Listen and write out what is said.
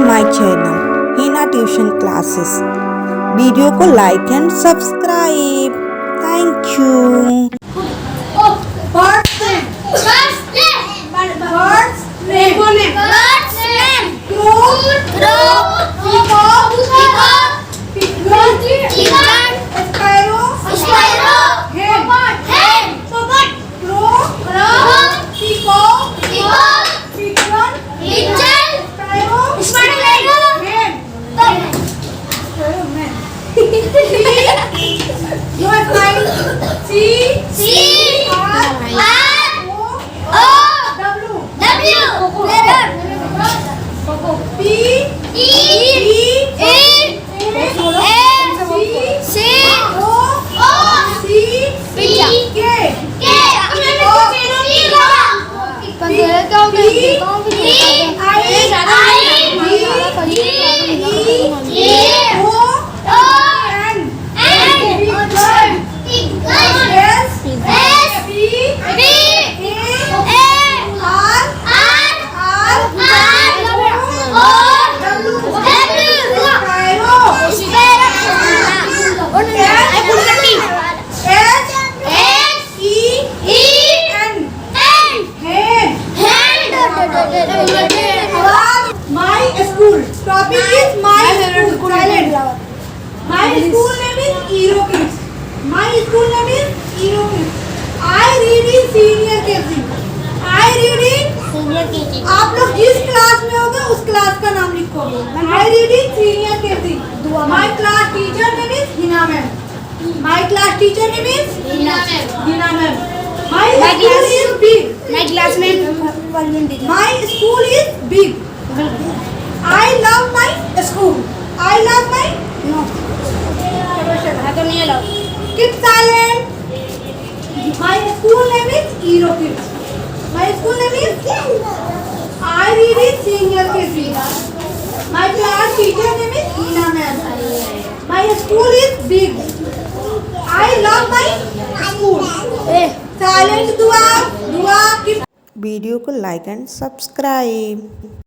My channel Hina tuition classes. Video को like and subscribe. Thank you. Birds name. Birds name. Birds name. Crow. Peacock. Pigeon. Sparrow. Hen. Crow. Peacock. Pigeon. Sparrow. Hen. You are fine. C. P. My school. Topic is my school. Silent. My school name is Hero Kids. My school name is Hero Kids. I read in senior KG. I read in senior KG. आप लोग जिस class में होगे उस class का नाम लिखोगे. I read in senior KG. My class teacher name is Hina ma'am. My class teacher name is Hina ma'am. My school is big. My class name My school is big. I love my school. I love my Keep silent. My school name is Hero Kids. My school name is I read in senior KG. My class teacher name is Hina ma'am. My school is big. I love my school. Silent दुआ. Keep video को like and subscribe.